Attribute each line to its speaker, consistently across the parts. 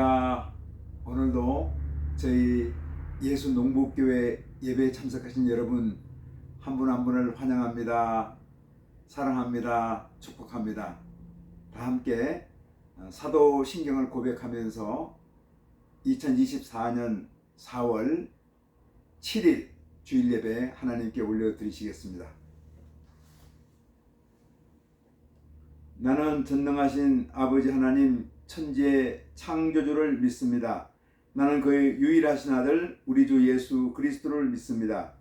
Speaker 1: 할렐루야. 오늘도 저희 예수 농복교회 예배에 참석하신 여러분 한 분 한 분을 환영합니다. 사랑합니다. 축복합니다. 다 함께 사도신경을 고백하면서 2024년 4월 7일 주일 예배 하나님께 올려드리시겠습니다. 나는 전능하신 아버지 하나님 천지의 창조주를 믿습니다. 나는 그의 유일하신 아들 우리 주 예수 그리스도를 믿습니다.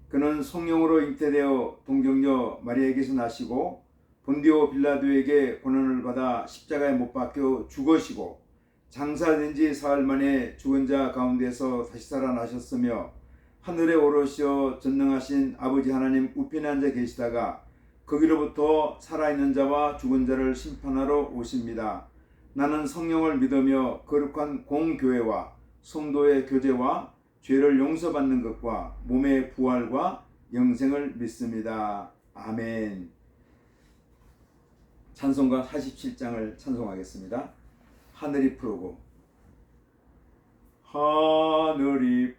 Speaker 1: 그는 성령으로 잉태되어 동정녀 마리아에게서 나시고 본디오 빌라도에게 고난을 받아 십자가에 못 박혀 죽으시고 장사된 지 사흘 만에 죽은 자 가운데서 다시 살아나셨으며 하늘에 오르시어 전능하신 아버지 하나님 우편에 앉아 계시다가 거기로부터 살아있는 자와 죽은 자를 심판하러 오십니다. 나는 성령을 믿으며 거룩한 공교회와 성도의 교제와 죄를 용서받는 것과 몸의 부활과 영생을 믿습니다. 아멘. 찬송가 47장을 찬송하겠습니다. 하늘이 푸르고 하늘이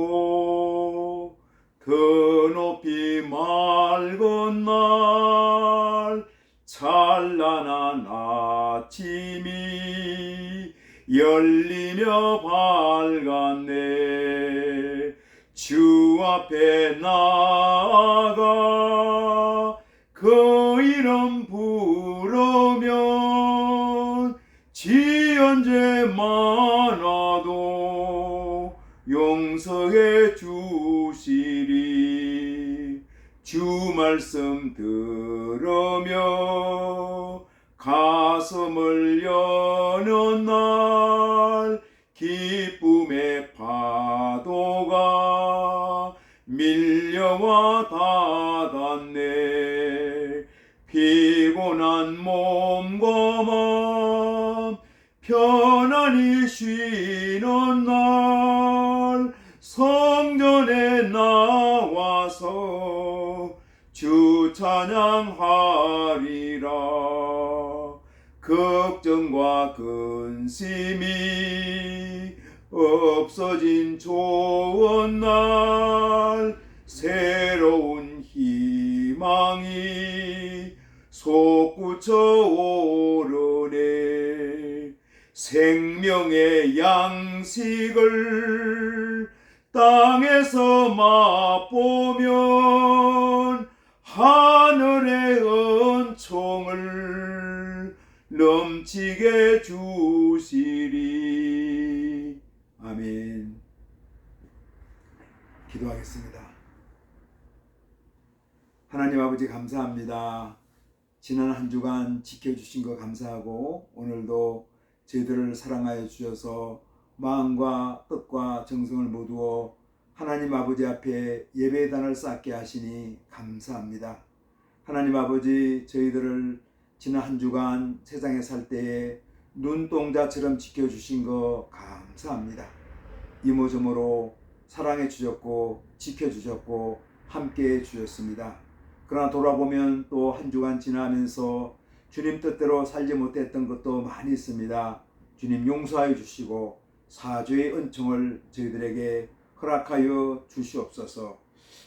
Speaker 1: 푸르고 더 높이 맑은 날 찬란한 아침이 열리며 밝았네. 주 앞에 나아가 그 이름 부르면 지은 죄 많아도 용서해 주시리. 주 말씀 들으며 가슴을 여는 날 기쁨의 파도가 밀려와 닿았네. 피곤한 몸과 마음 편안히 쉬는 날 성전에 나와서 주 찬양하리라. 걱정과 근심이 없어진 좋은 날 새로운 희망이 솟구쳐 오르네. 생명의 양식을 땅에서 맛보면 하늘의 은총을 넘치게 주시리. 아멘. 기도하겠습니다. 하나님 아버지 감사합니다. 지난 한 주간 지켜주신 것 감사하고 오늘도 저희들을 사랑하여 주셔서 마음과 뜻과 정성을 모두어 하나님 아버지 앞에 예배단을 쌓게 하시니 감사합니다. 하나님 아버지 저희들을 지난 한 주간 세상에 살 때에 눈동자처럼 지켜주신 거 감사합니다. 이모저모로 사랑해 주셨고 지켜주셨고 함께해 주셨습니다. 그러나 돌아보면 또 한 주간 지나면서 주님 뜻대로 살지 못했던 것도 많이 있습니다. 주님 용서하여 주시고 사죄의 은총을 저희들에게 허락하여 주시옵소서.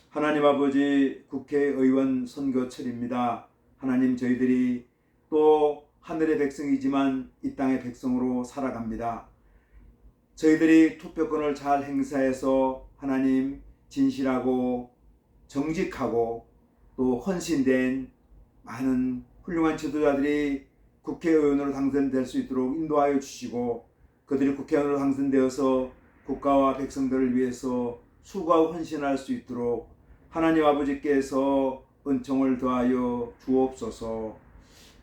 Speaker 1: 하나님 아버지 국회의원 선거철입니다. 하나님 저희들이 또 하늘의 백성이지만 이 땅의 백성으로 살아갑니다. 저희들이 투표권을 잘 행사해서 하나님 진실하고 정직하고 또 헌신된 많은 훌륭한 지도자들이 국회의원으로 당선될 수 있도록 인도하여 주시고 그들이 국회의원으로 당선되어서 국가와 백성들을 위해서 수고하고 헌신할 수 있도록 하나님 아버지께서 은총을 더하여 주옵소서.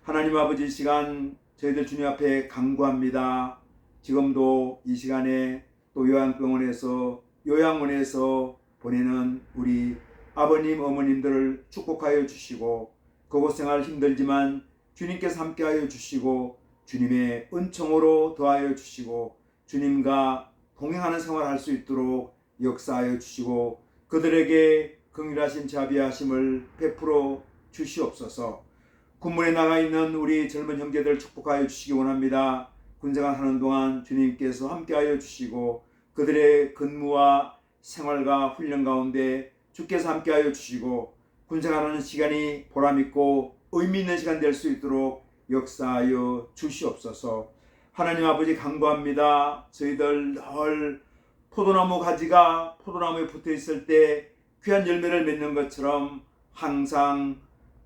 Speaker 1: 하나님 아버지 이 시간 저희들 주님 앞에 간구합니다. 지금도 이 시간에 또 요양병원에서 요양원에서 보내는 우리 아버님 어머님들을 축복하여 주시고 그곳 생활 힘들지만 주님께서 함께하여 주시고 주님의 은총으로 더하여 주시고 주님과 동행하는 생활을 할 수 있도록 역사하여 주시고 그들에게 긍휼하신 자비하심을 베풀어 주시옵소서. 군문에 나가 있는 우리 젊은 형제들 축복하여 주시기 원합니다. 군생활하는 동안 주님께서 함께하여 주시고 그들의 근무와 생활과 훈련 가운데 주께서 함께하여 주시고 군생활하는 시간이 보람있고 의미 있는 시간 될 수 있도록 역사하여 주시옵소서. 하나님 아버지 간구합니다. 저희들 늘 포도나무 가지가 포도나무에 붙어 있을 때 귀한 열매를 맺는 것처럼 항상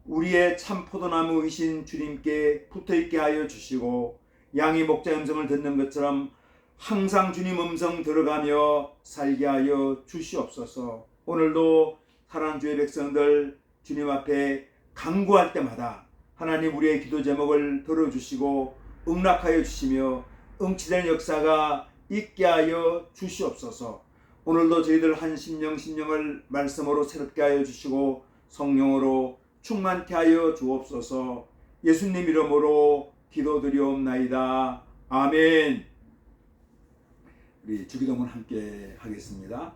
Speaker 1: 우리의 참 포도나무이신 주님께 붙어 있게 하여 주시고 양이 목자의 음성을 듣는 것처럼 항상 주님 음성 들어가며 살게 하여 주시옵소서. 오늘도 사랑하는 주의 백성들 주님 앞에 간구할 때마다 하나님 우리의 기도 제목을 들어주시고 응답하여 주시며 응치되는 역사가 있게 하여 주시옵소서. 오늘도 저희들 한 심령을 말씀으로 새롭게 하여 주시고 성령으로 충만케 하여 주옵소서. 예수님 이름으로 기도드리옵나이다. 아멘. 우리 주기도문 함께 하겠습니다.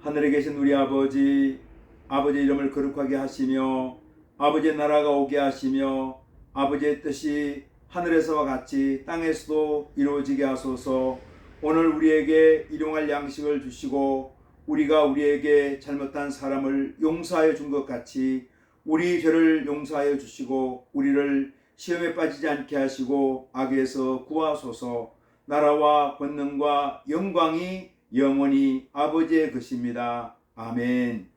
Speaker 1: 하늘에 계신 우리 아버지, 아버지의 이름을 거룩하게 하시며 아버지의 나라가 오게 하시며 아버지의 뜻이 하늘에서와 같이 땅에서도 이루어지게 하소서. 오늘 우리에게 일용할 양식을 주시고 우리가 우리에게 잘못한 사람을 용서하여 준 것 같이 우리 죄를 용서하여 주시고 우리를 시험에 빠지지 않게 하시고 악에서 구하소서. 나라와 권능과 영광이 영원히 아버지의 것입니다. 아멘.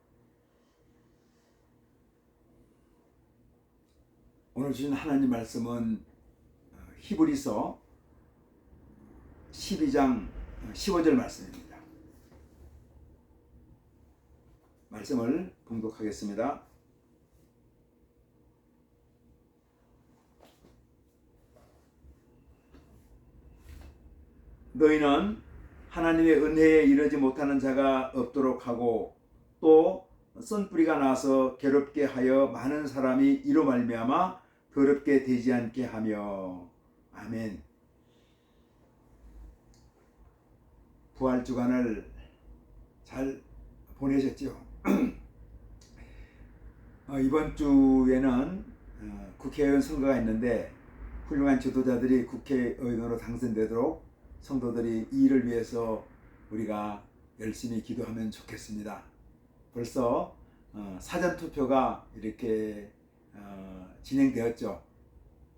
Speaker 1: 오늘 주신 하나님 말씀은 히브리서 12장 15절 말씀입니다. 말씀을 봉독하겠습니다. 너희는 하나님의 은혜에 이르지 못하는 자가 없도록 하고 또 쓴뿌리가 나서 괴롭게 하여 많은 사람이 이로 말미암아 더럽게 되지 않게 하며. 아멘. 부활 주간을 잘 보내셨죠? 이번 주에는 국회의원 선거가 있는데 훌륭한 지도자들이 국회의원으로 당선되도록 성도들이 이 일을 위해서 우리가 열심히 기도하면 좋겠습니다. 벌써 사전투표가 이렇게 진행되었죠.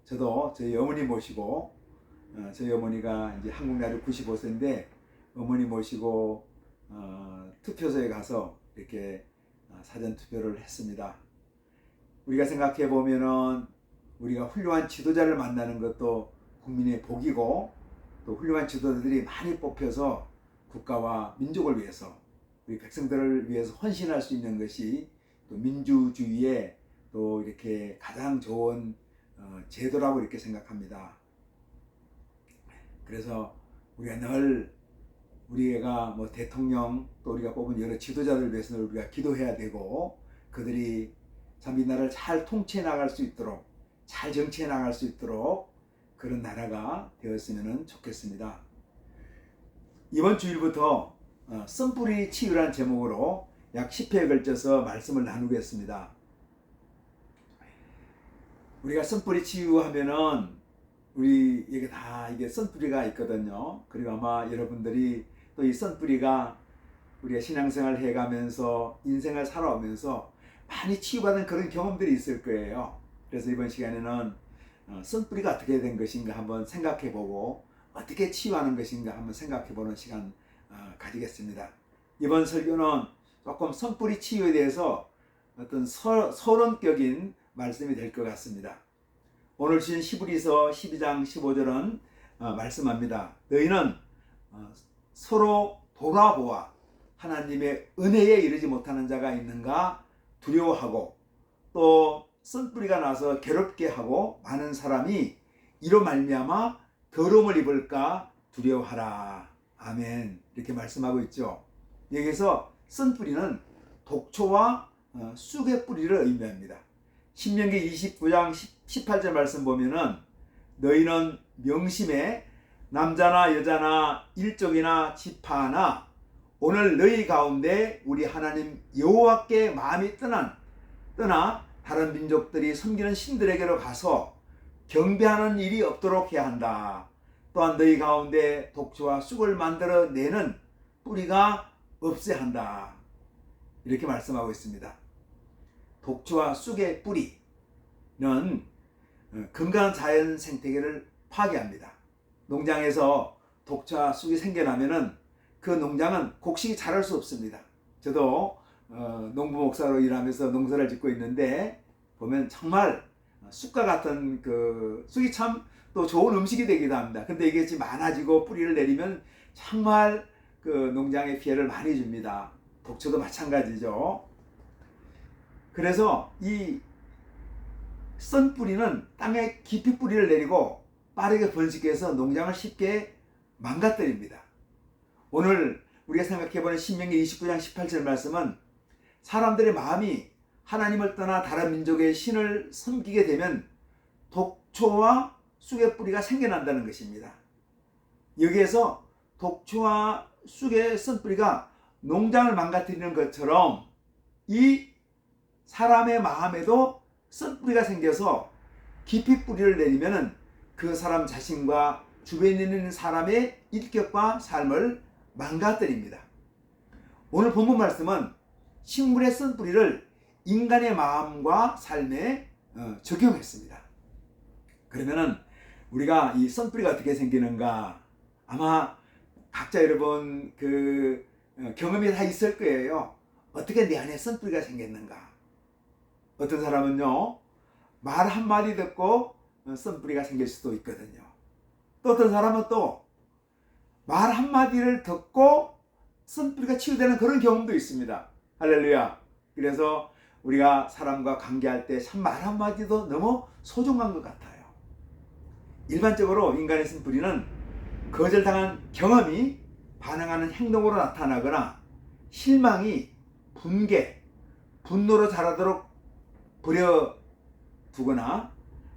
Speaker 1: 저도 저희 어머니 모시고 저희 어머니가 이제 한국 나이 95세인데 어머니 모시고 투표소에 가서 이렇게 사전투표를 했습니다. 우리가 생각해 보면은 우리가 훌륭한 지도자를 만나는 것도 국민의 복이고 또 훌륭한 지도자들이 많이 뽑혀서 국가와 민족을 위해서 우리 백성들을 위해서 헌신할 수 있는 것이 또 민주주의의 또 이렇게 가장 좋은 제도라고 이렇게 생각합니다. 그래서 우리가 늘 우리가 뭐 대통령 또 우리가 뽑은 여러 지도자들 위해서 우리가 기도해야 되고 그들이 참 이 나라를 잘 통치해 나갈 수 있도록 잘 정치해 나갈 수 있도록 그런 나라가 되었으면 좋겠습니다. 이번 주일부터 쓴뿌리 치유라는 제목으로 약 10회에 걸쳐서 말씀을 나누겠습니다. 우리가 쓴뿌리 치유하면은 우리에게 다 이게 쓴뿌리가 있거든요. 그리고 아마 여러분들이 또 이 쓴뿌리가 우리가 신앙생활 해가면서 인생을 살아오면서 많이 치유받은 그런 경험들이 있을 거예요. 그래서 이번 시간에는 쓴뿌리가 어떻게 된 것인가 한번 생각해보고 어떻게 치유하는 것인가 한번 생각해보는 시간 가지겠습니다. 이번 설교는 조금 쓴뿌리 치유에 대해서 어떤 서론격인 말씀이 될 것 같습니다. 오늘 주신 히브리서 12장 15절은 말씀합니다. 너희는 서로 돌아보아 하나님의 은혜에 이르지 못하는 자가 있는가 두려워하고 또 쓴뿌리가 나서 괴롭게 하고 많은 사람이 이로 말미암아 더러움을 입을까 두려워하라. 아멘. 이렇게 말씀하고 있죠. 여기서 쓴뿌리는 독초와 쑥의 뿌리를 의미합니다. 신명기 29장 18절 말씀 보면은 너희는 명심에 남자나 여자나 일족이나 지파나 오늘 너희 가운데 우리 하나님 여호와께 마음이 떠나 다른 민족들이 섬기는 신들에게로 가서 경배하는 일이 없도록 해야 한다. 또한 너희 가운데 독초와 쑥을 만들어내는 뿌리가 없어야 한다. 이렇게 말씀하고 있습니다. 독초와 쑥의 뿌리는 건강한 자연 생태계를 파괴합니다. 농장에서 독초와 쑥이 생겨나면은 그 농장은 곡식이 자랄 수 없습니다. 저도 농부 목사로 일하면서 농사를 짓고 있는데 보면 정말 쑥과 같은 그 쑥이 참 또 좋은 음식이 되기도 합니다. 근데 이게 지금 많아지고 뿌리를 내리면 정말 그 농장에 피해를 많이 줍니다. 독초도 마찬가지죠. 그래서 이 썬 뿌리는 땅에 깊이 뿌리를 내리고 빠르게 번식해서 농장을 쉽게 망가뜨립니다. 오늘 우리가 생각해보는 신명기 29장 18절 말씀은 사람들의 마음이 하나님을 떠나 다른 민족의 신을 섬기게 되면 독초와 쑥의 뿌리가 생겨난다는 것입니다. 여기에서 독초와 쑥의 썬뿌리가 농장을 망가뜨리는 것처럼 이 사람의 마음에도 썬뿌리가 생겨서 깊이 뿌리를 내리면 그 사람 자신과 주변에 있는 사람의 인격과 삶을 망가뜨립니다. 오늘 본문 말씀은 식물의 썬뿌리를 인간의 마음과 삶에 적용했습니다. 그러면은 우리가 이 썬뿌리가 어떻게 생기는가? 아마 각자 여러분 그 경험이 다 있을 거예요. 어떻게 내 안에 썬뿌리가 생겼는가? 어떤 사람은요, 말 한마디 듣고 썬뿌리가 생길 수도 있거든요. 또 어떤 사람은 또 말 한마디를 듣고 썬뿌리가 치유되는 그런 경험도 있습니다. 할렐루야. 그래서 우리가 사람과 관계할 때 참 말 한마디도 너무 소중한 것 같아요. 일반적으로 인간의 썬뿌리는 거절당한 경험이 반응하는 행동으로 나타나거나 실망이 분개, 분노로 자라도록 버려두거나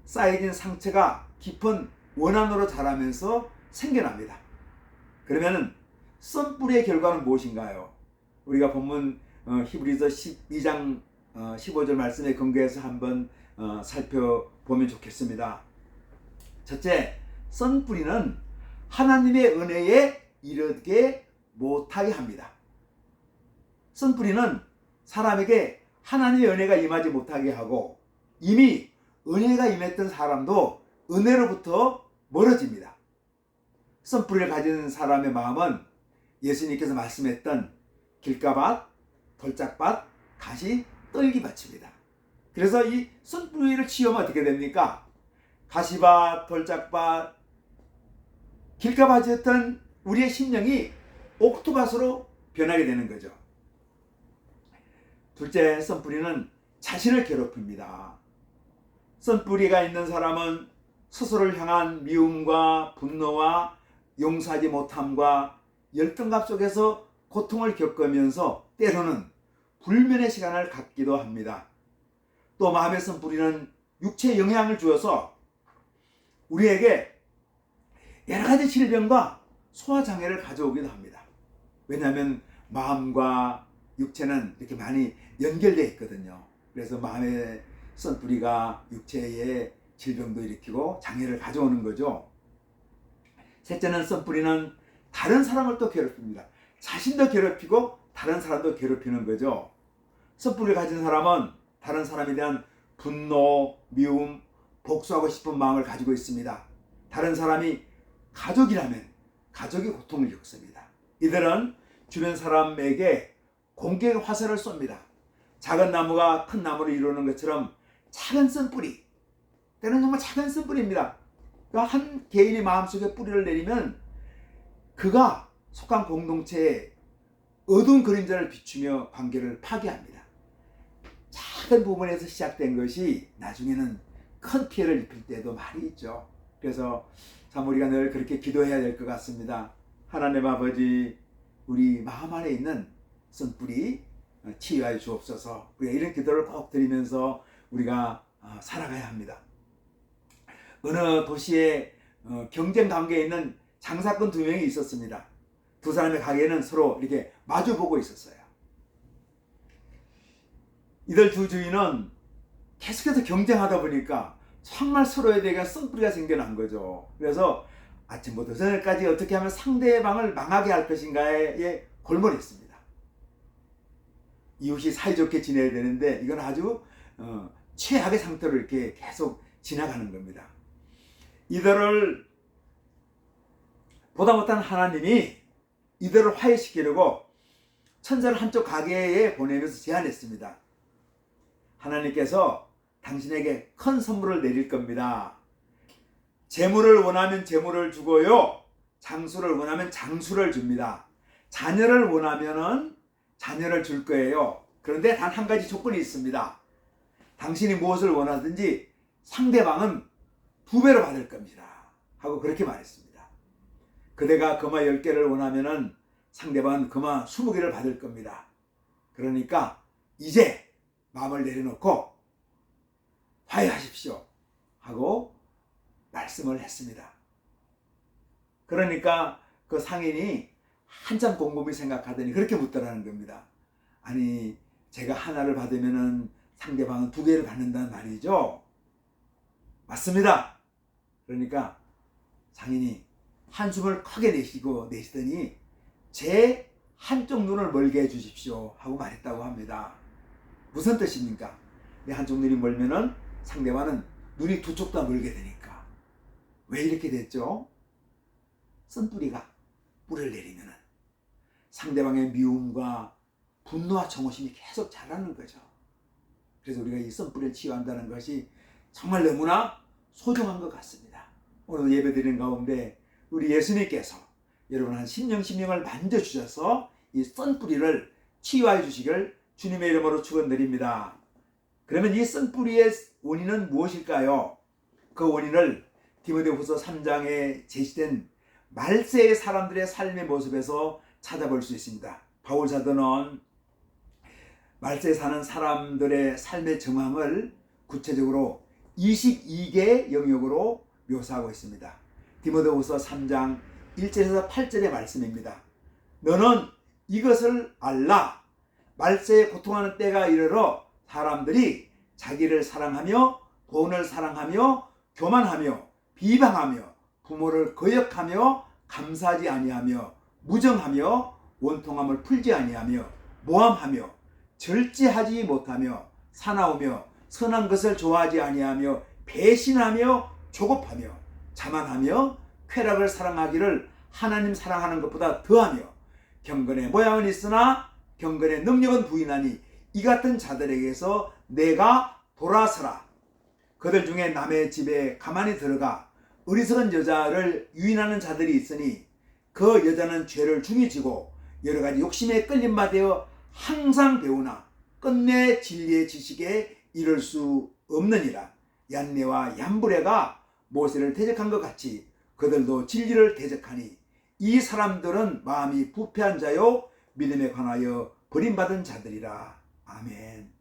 Speaker 1: 쌓여진 상처가 깊은 원한으로 자라면서 생겨납니다. 그러면은 썬뿌리의 결과는 무엇인가요? 우리가 본문 히브리서 12장 15절 말씀에 근거해서 한번 살펴보면 좋겠습니다. 첫째, 썬뿌리는 하나님의 은혜에 이르게 못하게 합니다. 썬뿌리는 사람에게 하나님의 은혜가 임하지 못하게 하고 이미 은혜가 임했던 사람도 은혜로부터 멀어집니다. 썬뿌리를 가진 사람의 마음은 예수님께서 말씀했던 길가밭, 돌짝밭, 가시, 떨기밭입니다. 그래서 이 썬뿌리를 치우면 어떻게 됩니까? 가시밭, 돌짝밭, 길가밭이었던 우리의 심령이 옥토밭으로 변하게 되는 거죠. 둘째, 썬뿌리는 자신을 괴롭힙니다. 썬뿌리가 있는 사람은 스스로를 향한 미움과 분노와 용서하지 못함과 열등감 속에서 고통을 겪으면서 때로는 불면의 시간을 갖기도 합니다. 또 마음의 썬뿌리는 육체에 영향을 주어서 우리에게 여러 가지 질병과 소화장애를 가져오기도 합니다. 왜냐하면 마음과 육체는 이렇게 많이 연결되어 있거든요. 그래서 마음의 썬뿌리가 육체에 질병도 일으키고 장애를 가져오는 거죠. 셋째는 썬뿌리는 다른 사람을 또 괴롭힙니다. 자신도 괴롭히고 다른 사람도 괴롭히는 거죠. 썬뿌리를 가진 사람은 다른 사람에 대한 분노, 미움, 복수하고 싶은 마음을 가지고 있습니다. 다른 사람이 가족이라면 가족이 고통을 겪습니다. 이들은 주변 사람에게 공격의 화살을 쏩니다. 작은 나무가 큰 나무를 이루는 것처럼 작은 썬뿌리, 때는 정말 작은 썬뿌리입니다. 그러니까 한 개인의 마음속에 뿌리를 내리면 그가 속한 공동체에 어두운 그림자를 비추며 관계를 파괴합니다. 작은 부분에서 시작된 것이 나중에는 큰 피해를 입힐 때도 많이 있죠. 그래서 참 우리가 늘 그렇게 기도해야 될 것 같습니다. 하나님 아버지, 우리 마음 안에 있는 썬뿌리 치유하여 주옵소서. 우리가 이런 기도를 꼭 드리면서 우리가 살아가야 합니다. 어느 도시에 경쟁 관계에 있는 장사꾼 두 명이 있었습니다. 두 사람의 가게는 서로 이렇게 마주보고 있었어요. 이들 두 주인은 계속해서 경쟁하다 보니까 정말 서로에 대해 썬뿌리가 생겨난 거죠. 그래서 아침부터 저녁까지 어떻게 하면 상대방을 망하게 할 것인가에 골몰했습니다. 이웃이 사이좋게 지내야 되는데 이건 아주 최악의 상태로 이렇게 계속 지나가는 겁니다. 이들을 보다 못한 하나님이 이들을 화해시키려고 천사를 한쪽 가게에 보내면서 제안했습니다. 하나님께서 당신에게 큰 선물을 내릴 겁니다. 재물을 원하면 재물을 주고요, 장수를 원하면 장수를 줍니다. 자녀를 원하면 자녀를 줄 거예요. 그런데 단 한 가지 조건이 있습니다. 당신이 무엇을 원하든지 상대방은 2배로 받을 겁니다 하고 그렇게 말했습니다. 그대가 금화 10개를 원하면 상대방은 금화 20개를 받을 겁니다. 그러니까 이제 마음을 내려놓고 화해하십시오 하고 말씀을 했습니다. 그러니까 그 상인이 한참 곰곰이 생각하더니 그렇게 묻더라는 겁니다. 아니, 제가 하나를 받으면 상대방은 2개를 받는다는 말이죠? 맞습니다. 그러니까 상인이 한숨을 크게 내시더니 제 한쪽 눈을 멀게 해주십시오 하고 말했다고 합니다. 무슨 뜻입니까? 내 한쪽 눈이 멀면은 상대방은 눈이 2쪽 다 멀게 되니까. 왜 이렇게 됐죠? 쓴뿌리가 뿌리를 내리면은 상대방의 미움과 분노와 정오심이 계속 자라는 거죠. 그래서 우리가 이 쓴뿌리를 치유한다는 것이 정말 너무나 소중한 것 같습니다. 오늘 예배드리는 가운데 우리 예수님께서 여러분 한 10명 만져주셔서 이 쓴뿌리를 치유해 주시길 주님의 이름으로 축원드립니다. 그러면 이 쓴뿌리의 원인은 무엇일까요? 그 원인을 디모데후서 3장에 제시된 말세의 사람들의 삶의 모습에서 찾아볼 수 있습니다. 바울 사도는 말세에 사는 사람들의 삶의 정황을 구체적으로 22개 영역으로 묘사하고 있습니다. 디모데후서 3장 1절에서 8절의 말씀입니다. 너는 이것을 알라. 말세에 고통하는 때가 이르러 사람들이 자기를 사랑하며 돈을 사랑하며 교만하며 비방하며 부모를 거역하며 감사하지 아니하며 무정하며 원통함을 풀지 아니하며 모함하며 절제하지 못하며 사나우며 선한 것을 좋아하지 아니하며 배신하며 조급하며 자만하며 쾌락을 사랑하기를 하나님 사랑하는 것보다 더하며 경건의 모양은 있으나 경건의 능력은 부인하니 이 같은 자들에게서 내가 돌아서라. 그들 중에 남의 집에 가만히 들어가 어리석은 여자를 유인하는 자들이 있으니 그 여자는 죄를 중히 지고 여러 가지 욕심에 끌림바 되어 항상 배우나 끝내 진리의 지식에 이를 수 없느니라. 얀네와 얀브레가 모세를 대적한 것 같이 그들도 진리를 대적하니 이 사람들은 마음이 부패한 자요 믿음에 관하여 버림받은 자들이라. 아멘.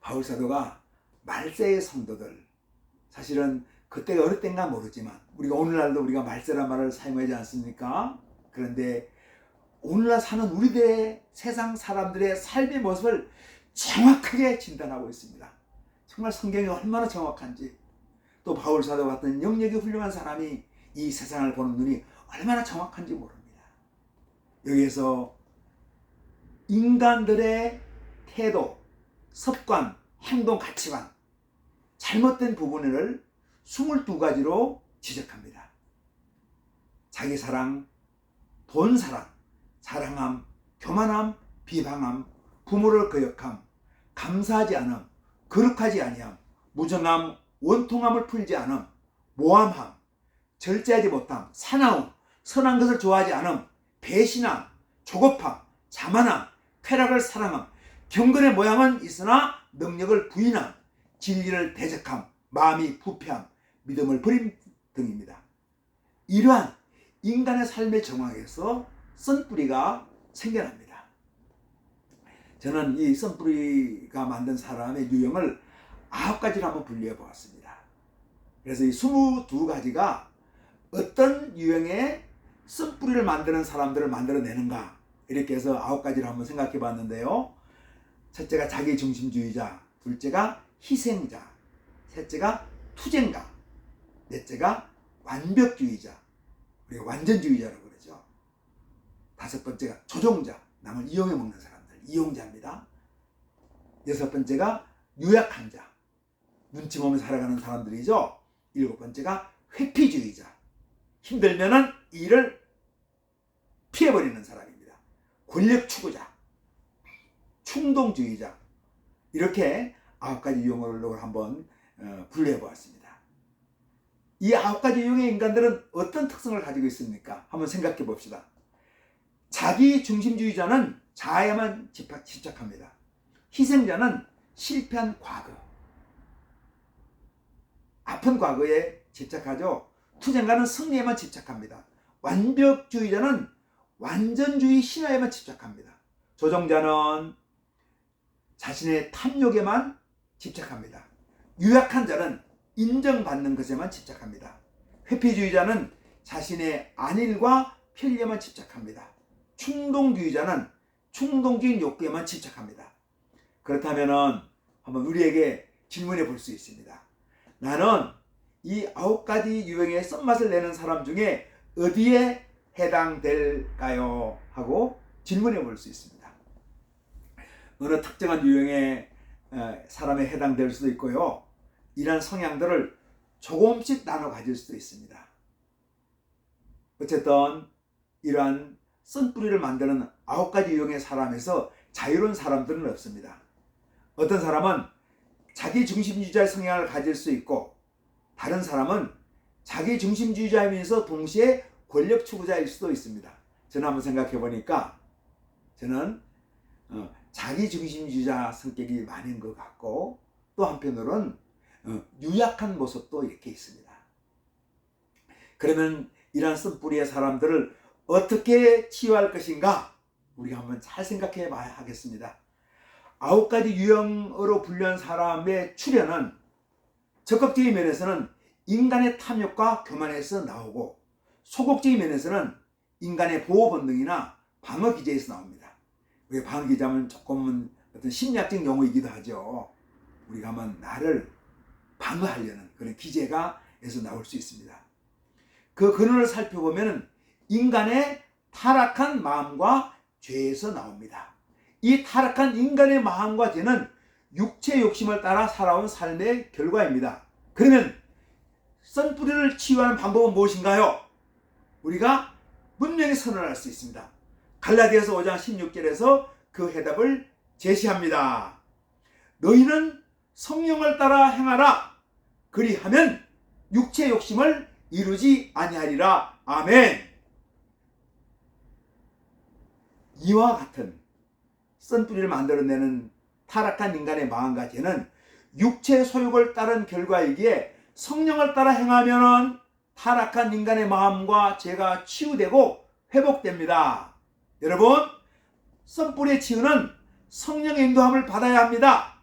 Speaker 1: 바울 사도가 말세의 성도들, 사실은 그때가 어느 때인가 모르지만 우리가 오늘날도 우리가 말세란 말을 사용하지 않습니까? 그런데 오늘날 사는 우리들의 세상 사람들의 삶의 모습을 정확하게 진단하고 있습니다. 정말 성경이 얼마나 정확한지, 또 바울 사도 같은 영역이 훌륭한 사람이 이 세상을 보는 눈이 얼마나 정확한지 모릅니다. 여기에서 인간들의 태도, 습관, 행동, 가치관, 잘못된 부분을 22가지로 지적합니다. 자기 사랑, 돈 사랑, 자랑함, 교만함, 비방함, 부모를 거역함, 감사하지 않음, 거룩하지 아니함, 무정함, 원통함을 풀지 않음, 모함함, 절제하지 못함, 사나움, 선한 것을 좋아하지 않음, 배신함, 조급함, 자만함, 쾌락을 사랑함, 경건의 모양은 있으나 능력을 부인함, 진리를 대적함, 마음이 부패함, 믿음을 버림 등입니다. 이러한 인간의 삶의 정황에서 쓴뿌리가 생겨납니다. 저는 이 쓴뿌리가 만든 사람의 유형을 9가지로 한번 분류해 보았습니다. 그래서 이 22가지가 어떤 유형의 쓴뿌리를 만드는 사람들을 만들어내는가, 이렇게 해서 9가지를 한번 생각해 봤는데요. 첫째가 자기중심주의자, 둘째가 희생자, 셋째가 투쟁가, 넷째가 완벽주의자, 우리가 완전주의자라고 그러죠. 다섯 번째가 조종자, 남을 이용해 먹는 사람들, 이용자입니다. 여섯 번째가 유약한 자, 눈치 보면서 살아가는 사람들이죠. 일곱 번째가 회피주의자, 힘들면은 일을 피해버리는 사람입니다. 권력 추구자, 충동주의자, 이렇게 아홉 가지 유형을 한번 분류해 보았습니다. 이 아홉 가지 유형의 인간들은 어떤 특성을 가지고 있습니까? 한번 생각해 봅시다. 자기 중심주의자는 자아에만 집착합니다. 희생자는 실패한 과거, 아픈 과거에 집착하죠. 투쟁가는 승리에만 집착합니다. 완벽주의자는 완전주의 신화에만 집착합니다. 조종자는 자신의 탐욕에만 집착합니다. 유약한 자는 인정받는 것에만 집착합니다. 회피주의자는 자신의 안일과 편리에만 집착합니다. 충동주의자는 충동적인 욕구에만 집착합니다. 그렇다면 한번 우리에게 질문해 볼 수 있습니다. 나는 이 아홉 가지 유형의 썸맛을 내는 사람 중에 어디에 해당될까요? 하고 질문해 볼 수 있습니다. 어느 특정한 유형의 사람에 해당될 수도 있고요. 이러한 성향들을 조금씩 나눠 가질 수도 있습니다. 어쨌든 이러한 쓴뿌리를 만드는 아홉 가지 유형의 사람에서 자유로운 사람들은 없습니다. 어떤 사람은 자기 중심주의자의 성향을 가질 수 있고, 다른 사람은 자기 중심주의자이면서 동시에 권력 추구자일 수도 있습니다. 저는 한번 생각해 보니까 저는 자기 중심주의자 성격이 많은 것 같고, 또 한편으로는 유약한 모습도 이렇게 있습니다. 그러면 이러한 쓴뿌리의 사람들을 어떻게 치유할 것인가? 우리가 한번 잘 생각해 봐야 하겠습니다. 아홉 가지 유형으로 분류한 사람의 출현은 적극적인 면에서는 인간의 탐욕과 교만에서 나오고, 소극적인 면에서는 인간의 보호 본능이나 방어 기제에서 나옵니다. 우리 방어 기제하면 조금은 어떤 심리학적 용어이기도 하죠. 우리가 한번 나를 방어하려는 그런 기제가 에서 나올 수 있습니다. 그 근원을 살펴보면 인간의 타락한 마음과 죄에서 나옵니다. 이 타락한 인간의 마음과 죄는 육체 욕심을 따라 살아온 삶의 결과입니다. 그러면 쓴뿌리를 치유하는 방법은 무엇인가요? 우리가 분명히 선언할 수 있습니다. 갈라디아서 5장 16절에서 그 해답을 제시합니다. 너희는 성령을 따라 행하라. 그리하면 육체 욕심을 이루지 아니하리라. 아멘. 이와 같은 쓴뿌리를 만들어내는 타락한 인간의 마음과 죄는 육체 소욕을 따른 결과이기에 성령을 따라 행하면 타락한 인간의 마음과 죄가 치유되고 회복됩니다. 여러분, 쓴뿌리의 치유는 성령의 인도함을 받아야 합니다.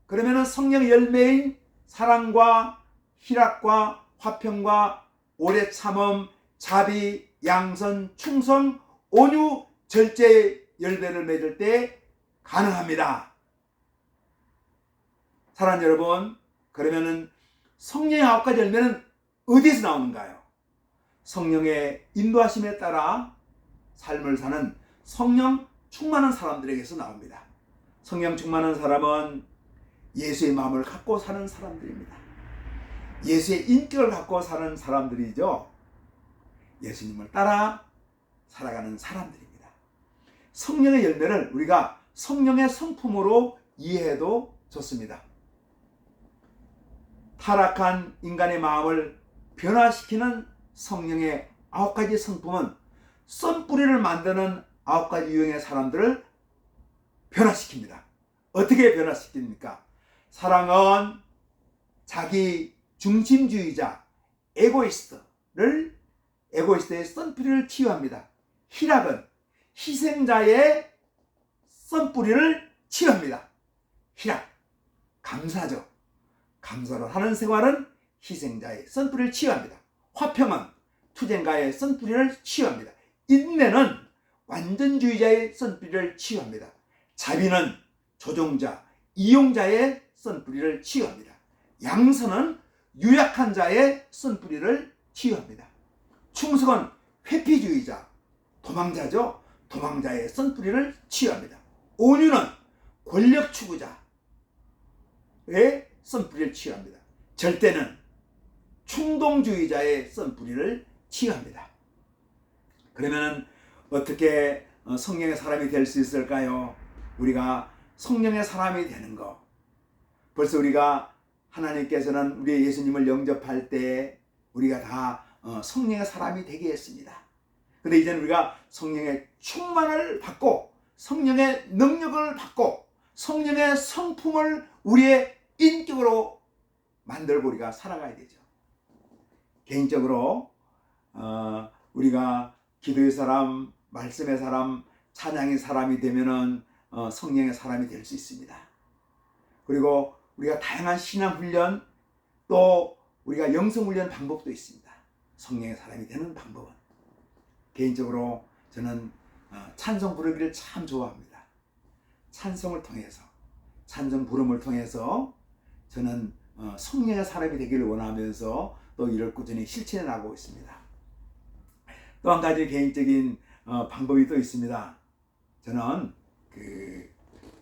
Speaker 1: 그러면 성령의 열매인 사랑과 희락과 화평과 오래 참음, 자비, 양선, 충성, 온유, 절제의 열매를 맺을 때 가능합니다. 사랑하는 여러분, 그러면은 성령의 아홉 가지 열매는 어디에서 나오는가요? 성령의 인도하심에 따라 삶을 사는 성령 충만한 사람들에게서 나옵니다. 성령 충만한 사람은 예수의 마음을 갖고 사는 사람들입니다. 예수의 인격을 갖고 사는 사람들이죠. 예수님을 따라 살아가는 사람들입니다. 성령의 열매를 우리가 성령의 성품으로 이해해도 좋습니다. 타락한 인간의 마음을 변화시키는 성령의 아홉 가지 성품은 쓴뿌리를 만드는 아홉 가지 유형의 사람들을 변화시킵니다. 어떻게 변화시킵니까? 사랑은 자기 중심주의자, 에고이스트의 쓴뿌리를 치유합니다. 희락은 희생자의 쓴뿌리를 치유합니다. 희락, 감사죠. 감사로 하는 생활은 희생자의 쓴뿌리를 치유합니다. 화평은 투쟁가의 쓴뿌리를 치유합니다. 인내는 완전주의자의 쓴뿌리를 치유합니다. 자비는 조종자, 이용자의 쓴뿌리를 치유합니다. 양선은 유약한 자의 쓴뿌리를 치유합니다. 충성은 회피주의자, 도망자죠. 도망자의 쓴뿌리를 치유합니다. 온유는 권력 추구자의 쓴뿌리를 치유합니다. 절대는 충동주의자의 쓴뿌리를 치유합니다. 그러면 어떻게 성령의 사람이 될 수 있을까요? 우리가 성령의 사람이 되는 거, 벌써 우리가 하나님께서는 우리 예수님을 영접할 때 우리가 다 성령의 사람이 되게 했습니다. 근데 이제는 우리가 성령의 충만을 받고 성령의 능력을 받고 성령의 성품을 우리의 인격으로 만들고 우리가 살아가야 되죠. 개인적으로 우리가 기도의 사람, 말씀의 사람, 찬양의 사람이 되면은 성령의 사람이 될 수 있습니다. 그리고 우리가 다양한 신앙훈련, 또 우리가 영성훈련 방법도 있습니다. 성령의 사람이 되는 방법은, 개인적으로 저는 찬송 부르기를 참 좋아합니다. 찬송을 통해서, 찬송 부름을 통해서 저는 성령의 사람이 되기를 원하면서 또 이를 꾸준히 실천해 나가고 있습니다. 또 한 가지 개인적인 방법이 또 있습니다. 저는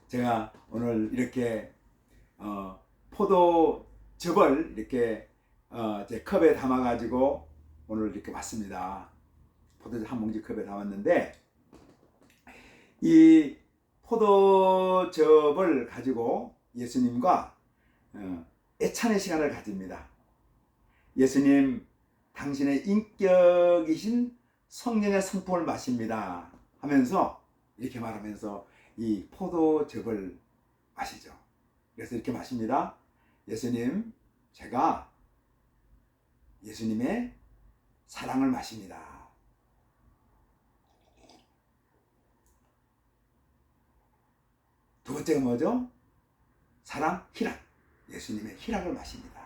Speaker 1: 제가 오늘 이렇게 포도즙을 이렇게 제 컵에 담아 가지고 오늘 이렇게 왔습니다. 포도즙 한 봉지 컵에 담았는데, 이 포도즙을 가지고 예수님과 애찬의 시간을 가집니다. 예수님, 당신의 인격이신 성령의 성품을 마십니다 하면서 이렇게 말하면서 이 포도즙을 마시죠. 그래서 이렇게 마십니다. 예수님, 제가 예수님의 사랑을 마십니다. 두 번째가 뭐죠? 사랑, 희락. 예수님의 희락을 마십니다.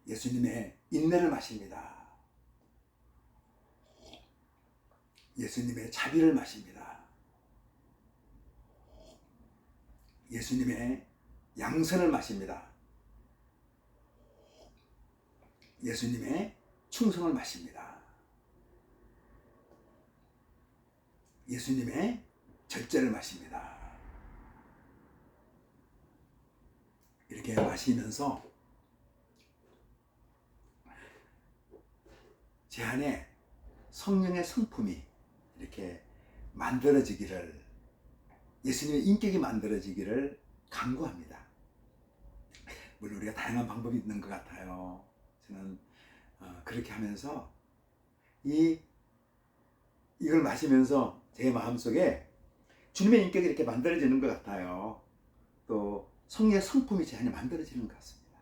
Speaker 1: 예수님의 인내를 마십니다. 예수님의 자비를 마십니다. 예수님의 양선을 마십니다. 예수님의 충성을 마십니다. 예수님의 절제를 마십니다. 이렇게 마시면서 제 안에 성령의 성품이 이렇게 만들어지기를, 예수님의 인격이 만들어지기를 간구합니다. 물론 우리가 다양한 방법이 있는 것 같아요. 저는 그렇게 하면서 이걸 마시면서 제 마음속에 주님의 인격이 이렇게 만들어지는 것 같아요. 또 성령의 성품이 제 안에 만들어지는 것 같습니다.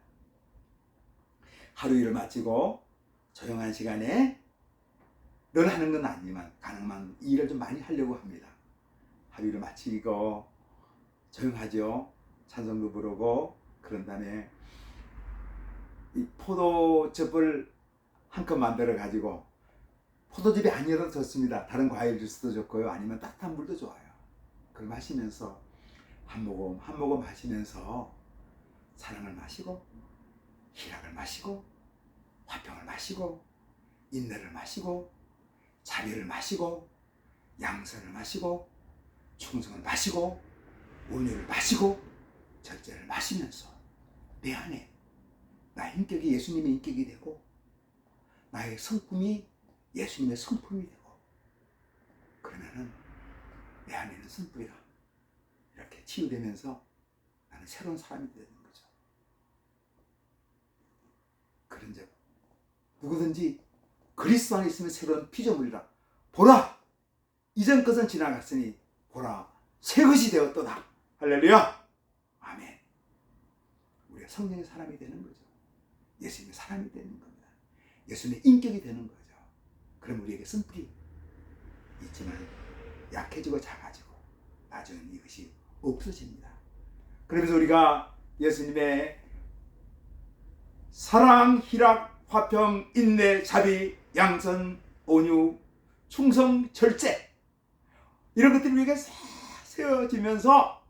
Speaker 1: 하루 일을 마치고 조용한 시간에 늘 하는 건 아니지만 가능한 이 일을 좀 많이 하려고 합니다. 하루 일을 마치고 조용하죠. 찬송도 부르고, 그런 다음에 이 포도즙을 한 컵 만들어 가지고, 포도즙이 아니어도 좋습니다. 다른 과일 주스도 좋고요. 아니면 따뜻한 물도 좋아요. 그걸 마시면서 한 모금 한 모금 마시면서 사랑을 마시고, 희락을 마시고, 화평을 마시고, 인내를 마시고, 자비를 마시고, 양선을 마시고, 충성을 마시고, 온유를 마시고, 절제를 마시면서 내 안에 나의 인격이 예수님의 인격이 되고, 나의 성품이 예수님의 성품이 되고, 그러면은 내 안에 있는 성품이가 이렇게 치유되면서 나는 새로운 사람이 되는 거죠. 그런즉 누구든지 그리스도 안에 있으면 새로운 피조물이라. 보라, 이전 것은 지나갔으니 보라, 새 것이 되었도다. 할렐루야. 아멘. 우리가 성령의 사람이 되는 거죠. 예수님의 사람이 되는 겁니다. 예수님의 인격이 되는 거죠. 그럼 우리에게 쓴뿌리 있지만 약해지고 작아지고 나중엔 이것이 없어집니다. 그러면서 우리가 예수님의 사랑, 희락, 화평, 인내, 자비, 양선, 온유, 충성, 절제, 이런 것들이 우리에게 싹 세워지면서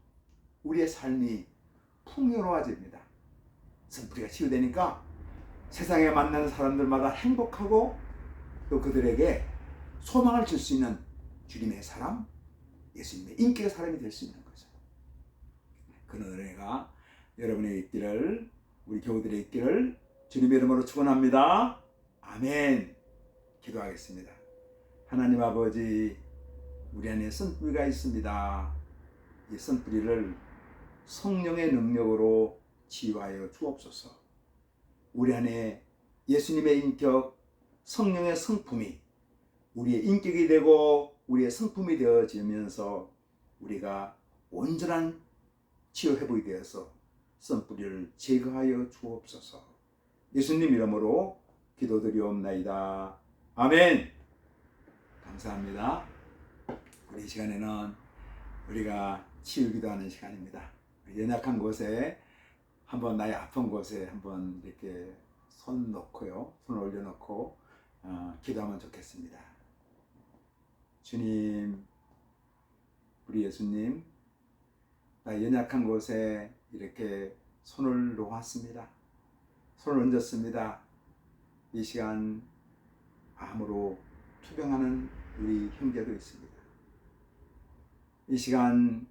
Speaker 1: 우리의 삶이 풍요로워집니다. 쓴뿌리가 치유되니까 세상에 만나는 사람들마다 행복하고 또 그들에게 소망을 줄 수 있는 주님의 사람, 예수님의 인격의 사람이 될 수 있는 거죠. 그 은혜가 여러분의 있기를, 우리 교우들의 있기를 주님의 이름으로 축원합니다. 아멘. 기도하겠습니다. 하나님 아버지, 우리 안에 선뿌리가 있습니다. 이 선뿌리를 성령의 능력으로 치유하여 주옵소서. 우리 안에 예수님의 인격, 성령의 성품이 우리의 인격이 되고 우리의 성품이 되어지면서 우리가 온전한 치유 회복이 되어서 선뿌리를 제거하여 주옵소서. 예수님 이름으로 기도드리옵나이다. 아멘. 감사합니다. 우리 이 시간에는 우리가 치유기도하는 시간입니다. 연약한 곳에 한번, 나의 아픈 곳에 한번 이렇게 손 놓고요, 손 올려놓고 기도하면 좋겠습니다. 주님, 우리 예수님, 나 연약한 곳에 이렇게 손을 놓았습니다. 손을 얹었습니다. 이 시간 암으로 투병하는 우리 형제도 있습니다. 이 시간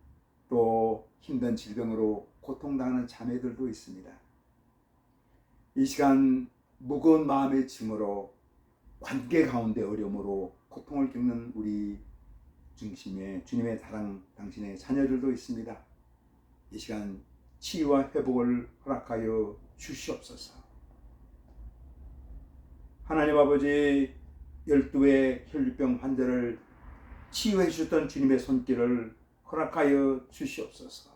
Speaker 1: 또 힘든 질병으로 고통당하는 자매들도 있습니다. 이 시간 무거운 마음의 짐으로 관계 가운데 어려움으로 고통을 겪는 우리 중심에 주님의 사랑 당신의 자녀들도 있습니다. 이 시간 치유와 회복을 허락하여 주시옵소서. 하나님 아버지, 12의 혈류병 환자를 치유해 주셨던 주님의 손길을 허락하여 주시옵소서.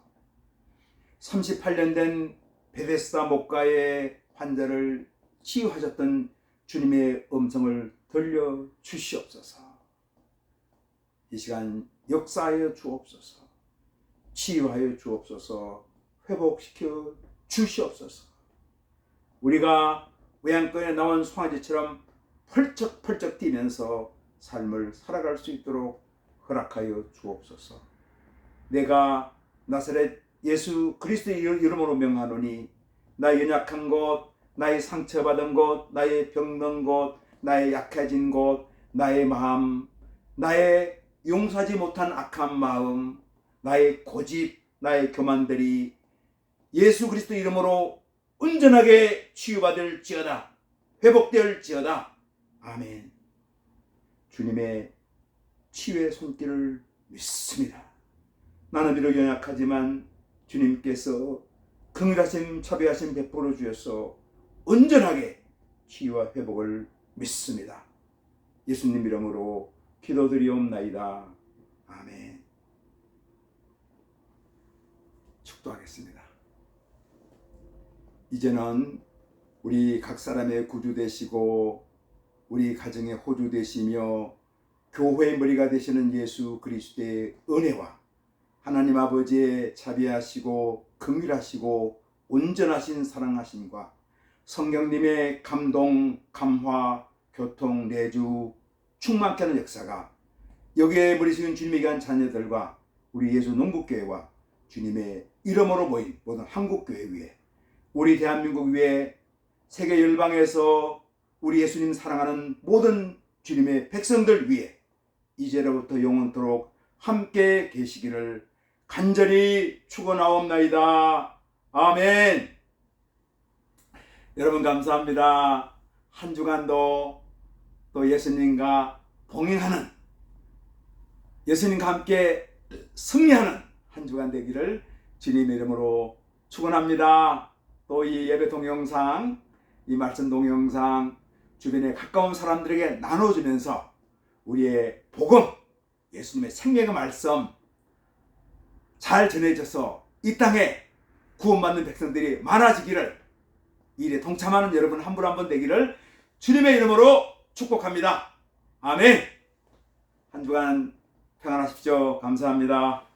Speaker 1: 38년 된 베데스다 목가의 환자를 치유하셨던 주님의 음성을 들려 주시옵소서. 이 시간 역사하여 주옵소서. 치유하여 주옵소서. 회복시켜 주시옵소서. 우리가 외양간에 나온 송아지처럼 펄쩍펄쩍 뛰면서 삶을 살아갈 수 있도록 허락하여 주옵소서. 내가 나사렛 예수 그리스도의 이름으로 명하노니 나의 연약한 곳, 나의 상처받은 곳, 나의 병든 곳, 나의 약해진 곳, 나의 마음, 나의 용서하지 못한 악한 마음, 나의 고집, 나의 교만들이 예수 그리스도 이름으로 온전하게 치유받을지어다, 회복될지어다. 아멘. 주님의 치유의 손길을 믿습니다. 나는 비록 연약하지만 주님께서 긍휼하심, 자비하심 베풀어 주셔서 온전하게 치유와 회복을 믿습니다. 예수님 이름으로 기도드리옵나이다. 아멘. 축도하겠습니다. 이제는 우리 각 사람의 구주 되시고 우리 가정의 호주 되시며 교회의 머리가 되시는 예수 그리스도의 은혜와 하나님 아버지의 자비하시고 긍휼하시고 온전하신 사랑하심과 성령님의 감동, 감화, 교통, 내주 충만케 하는 역사가 여기에 머리식은 주님에게 한 자녀들과 우리 예수 농국교회와 주님의 이름으로 모인 모든 한국교회 위에, 우리 대한민국 위에, 세계 열방에서 우리 예수님 사랑하는 모든 주님의 백성들 위에 이제로부터 영원토록 함께 계시기를 간절히 축원하옵나이다. 아멘. 여러분 감사합니다. 한 주간도 또 예수님과 동행하는, 예수님과 함께 승리하는 한 주간 되기를 주님의 이름으로 축원합니다. 또 이 예배 동영상, 이 말씀 동영상 주변에 가까운 사람들에게 나눠주면서 우리의 복음, 예수님의 생명의 말씀 잘 전해져서 이 땅에 구원받는 백성들이 많아지기를, 이 일에 동참하는 여러분 한 분 한 분 되기를 주님의 이름으로 축복합니다. 아멘. 한 주간 평안하십시오. 감사합니다.